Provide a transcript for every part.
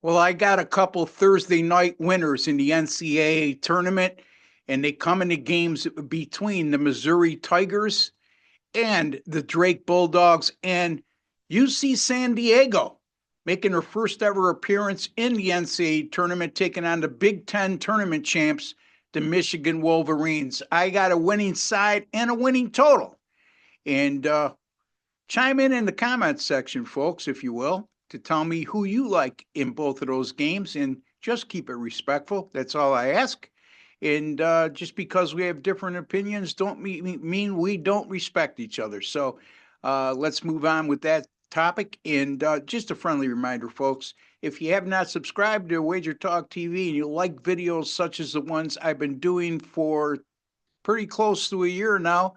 Well, I got a couple Thursday night winners in the NCAA tournament, and they come into games between the Missouri Tigers and the Drake Bulldogs and UC San Diego, making their first ever appearance in the NCAA tournament, taking on the Big Ten tournament champs, the Michigan Wolverines. I got a winning side and a winning total. And chime in the comments section, folks, if you will, to tell me who you like in both of those games and just keep it respectful. That's all I ask. And just because we have different opinions don't mean we don't respect each other. So let's move on with that topic. And just a friendly reminder, folks, if you have not subscribed to Wager Talk TV and you like videos such as the ones I've been doing for pretty close to a year now,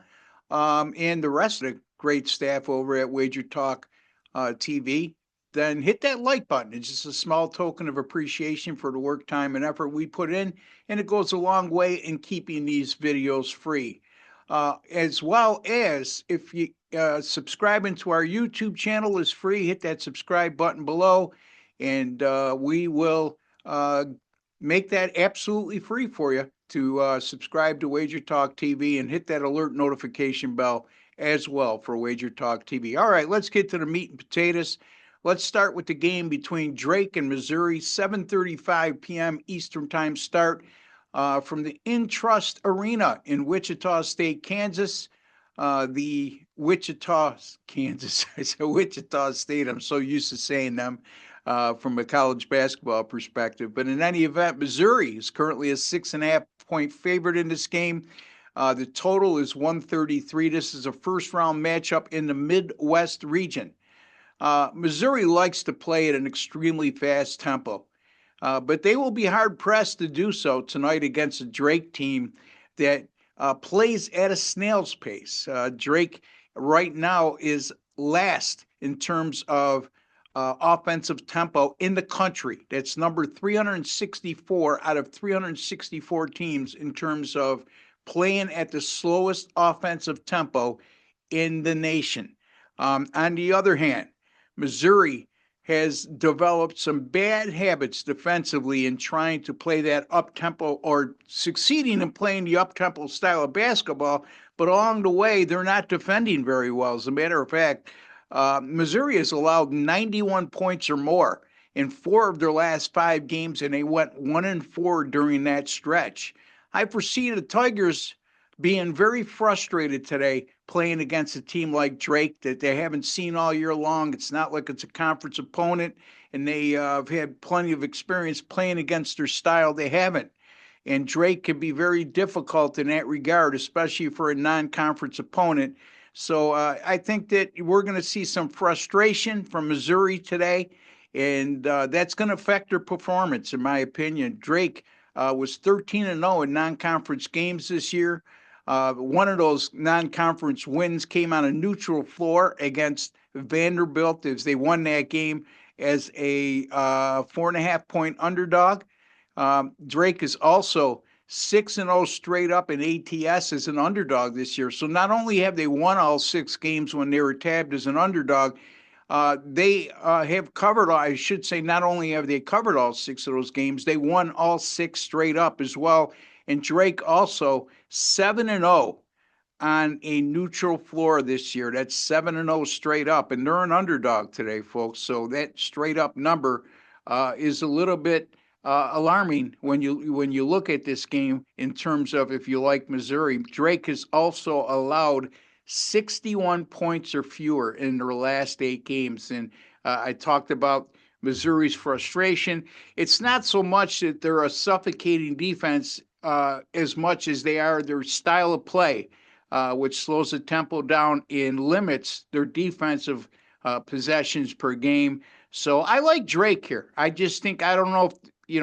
and the rest of the great staff over at Wager Talk TV, then hit that like button. It's just a small token of appreciation for the work, time, and effort we put in, and it goes a long way in keeping these videos free. As well as if you subscribing to our YouTube channel is free, hit that subscribe button below, and we will make that absolutely free for you to subscribe to Wager Talk TV and hit that alert notification bell as well for Wager Talk TV. All right, let's get to the meat and potatoes. Let's start with the game between Drake and Missouri, 7:35 p.m. Eastern Time start from the Intrust Arena in Wichita State, Kansas. The Wichita, Kansas. I said Wichita State. I'm so used to saying them from a college basketball perspective. But in any event, Missouri is currently a 6.5 point favorite in this game. The total is 133. This is a first round matchup in the Midwest region. Missouri likes to play at an extremely fast tempo, but they will be hard pressed to do so tonight against a Drake team that plays at a snail's pace. Drake right now is last in terms of offensive tempo in the country. That's number 364 out of 364 teams in terms of playing at the slowest offensive tempo in the nation. On the other hand, Missouri has developed some bad habits defensively in trying to play that up tempo or succeeding in playing the up tempo style of basketball, but along the way, they're not defending very well. As a matter of fact, Missouri has allowed 91 points or more in 4 of their last 5 games, and they went 1-4 during that stretch. I foresee the Tigers being very frustrated today playing against a team like Drake that they haven't seen all year long. It's not like it's a conference opponent, and they have had plenty of experience playing against their style. They haven't. And Drake can be very difficult in that regard, especially for a non conference opponent. So I think that we're going to see some frustration from Missouri today, and that's going to affect their performance, in my opinion. Drake was 13-0 in non-conference games this year. One of those non-conference wins came on a neutral floor against Vanderbilt as they won that game as a 4.5 point underdog. Drake is also 6-0 straight up in ATS as an underdog this year. So not only have they won all 6 games when they were tabbed as an underdog, they have covered, I should say, not only have they covered all 6 of those games, they won all 6 straight up as well. And Drake also 7-0 on a neutral floor this year. That's 7-0 straight up, and they're an underdog today, folks. So that straight up number is a little bit alarming when you look at this game in terms of if you like Missouri. Drake has also allowed 61 points or fewer in their last 8 games, and I talked about Missouri's frustration. It's not so much that they're a suffocating defense as much as they are their style of play, which slows the tempo down and limits their defensive possessions per game. So I like Drake here. I just think, I don't know if,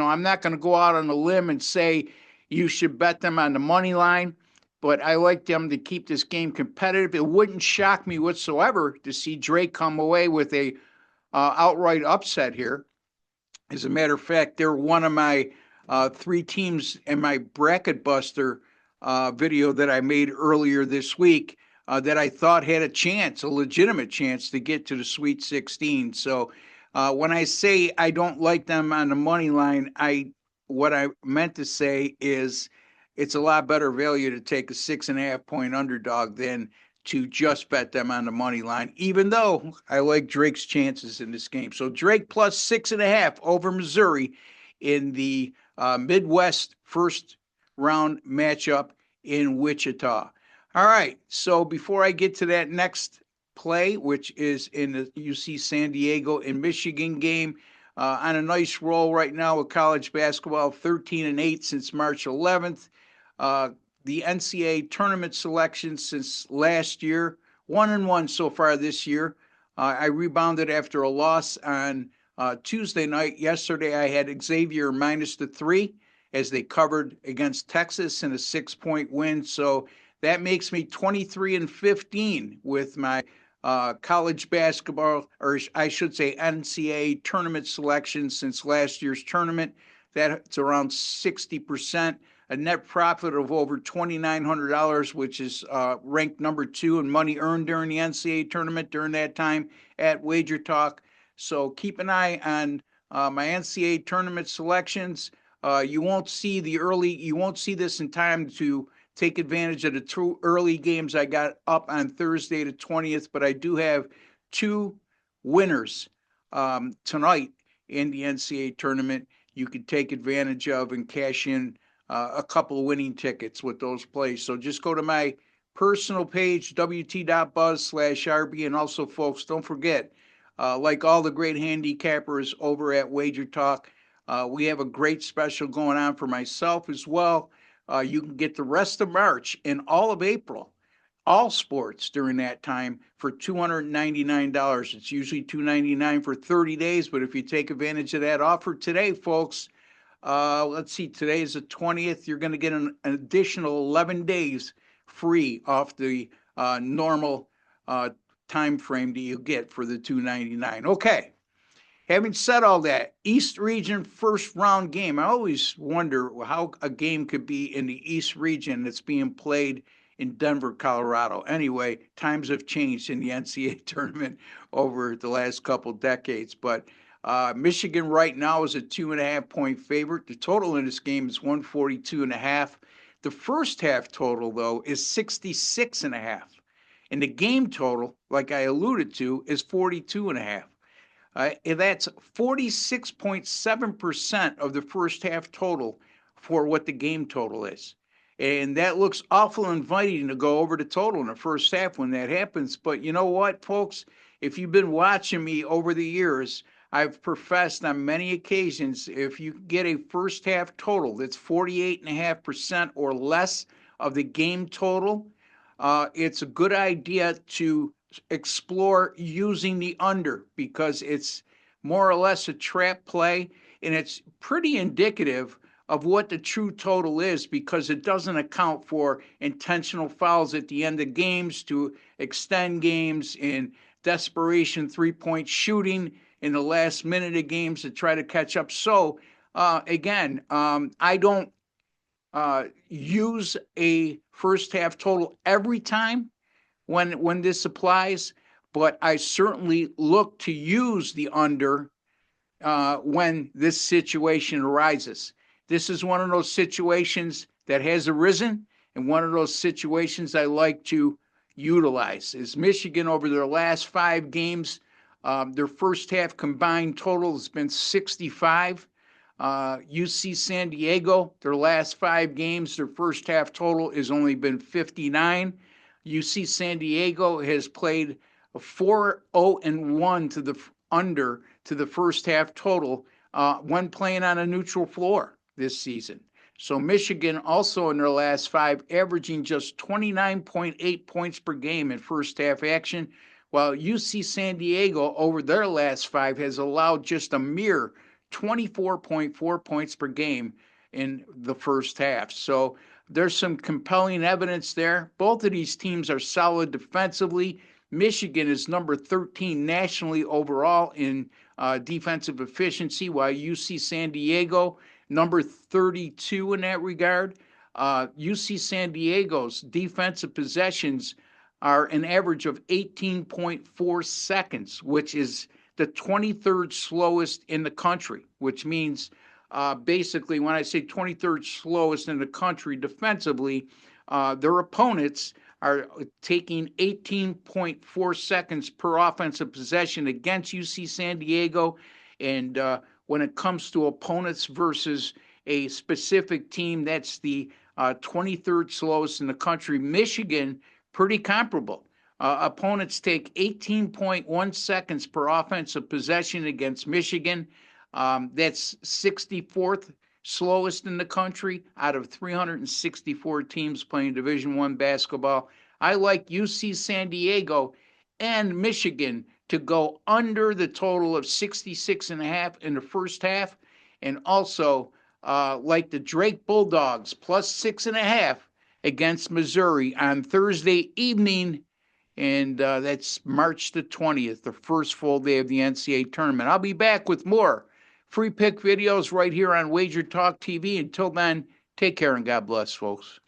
I'm not going to go out on a limb and say you should bet them on the money line, but I like them to keep this game competitive. It wouldn't shock me whatsoever to see Drake come away with a outright upset here. As a matter of fact, they're one of my 3 teams in my bracket buster video that I made earlier this week that I thought had a chance, a legitimate chance to get to the Sweet 16. So When I say I don't like them on the money line, what I meant to say is it's a lot better value to take a 6.5 point underdog than to just bet them on the money line, even though I like Drake's chances in this game. So Drake plus 6.5 over Missouri in the Midwest first round matchup in Wichita. All right. So before I get to that next play, which is in the UC San Diego and Michigan game, on a nice roll right now with college basketball, 13-8 since March 11th. Uh, the NCAA tournament selection since last year, 1-1 so far this year. I rebounded after a loss on Tuesday night. Yesterday, I had Xavier minus the 3 as they covered against Texas in a 6-point win. So that makes me 23-15 with my college basketball, or I should say NCAA tournament selection since last year's tournament. That's around 60%. A net profit of over $2,900, which is ranked number 2 in money earned during the NCAA tournament during that time at WagerTalk. So keep an eye on my NCAA tournament selections. You won't see this in time to take advantage of the 2 early games I got up on Thursday the 20th, but I do have 2 winners tonight in the NCAA tournament you could take advantage of and cash in a couple of winning tickets with those plays. So just go to my personal page, wt.buzz/RB. And also, folks, don't forget, like all the great handicappers over at WagerTalk, we have a great special going on for myself as well. You can get the rest of March and all of April, all sports during that time for $299. It's usually $299 for 30 days, but if you take advantage of that offer today, folks, let's see, today is the 20th. You're going to get an additional 11 days free off the normal time frame that you get for the $299. Okay. Having said all that, East Region first round game. I always wonder how a game could be in the East Region that's being played in Denver, Colorado. Anyway, times have changed in the NCAA tournament over the last couple decades. But Michigan right now is a 2.5 point favorite. The total in this game is 142.5. The first half total, though, is 66.5. And the game total, like I alluded to, is 42.5. And that's 46.7% of the first half total for what the game total is. And that looks awful inviting to go over the total in the first half when that happens. But you know what, folks? If you've been watching me over the years, I've professed on many occasions if you get a first half total that's 48.5% or less of the game total, it's a good idea to explore using the under because it's more or less a trap play and it's pretty indicative of what the true total is because it doesn't account for intentional fouls at the end of games to extend games and desperation 3-point shooting in the last minute of games to try to catch up. So again, I don't use a first half total every time when this applies, but I certainly look to use the under when this situation arises. This is one of those situations that has arisen, and one of those situations I like to utilize. Is Michigan over their last 5 games, their first half combined total has been 65. UC San Diego, their last 5 games, their first half total has only been 59. UC San Diego has played a 4-0-1 to the under to the first half total when playing on a neutral floor this season. So Michigan also in their last 5 averaging just 29.8 points per game in first half action, while UC San Diego over their last 5 has allowed just a mere 24.4 points per game in the first half. So there's some compelling evidence there. Both of these teams are solid defensively. Michigan is number 13 nationally overall in defensive efficiency, while UC San Diego, number 32 in that regard. UC San Diego's defensive possessions are an average of 18.4 seconds, which is the 23rd slowest in the country, which means basically when I say 23rd slowest in the country defensively, their opponents are taking 18.4 seconds per offensive possession against UC San Diego. And when it comes to opponents versus a specific team, that's the 23rd slowest in the country. Michigan, pretty comparable. Opponents take 18.1 seconds per offensive possession against Michigan. That's 64th slowest in the country out of 364 teams playing Division I basketball. I like UC San Diego and Michigan to go under the total of 66.5 in the first half, and also like the Drake Bulldogs plus 6.5 against Missouri on Thursday evening, and that's March the 20th, the first full day of the NCAA tournament. I'll be back with more free pick videos right here on WagerTalk TV. Until then, take care and God bless, folks.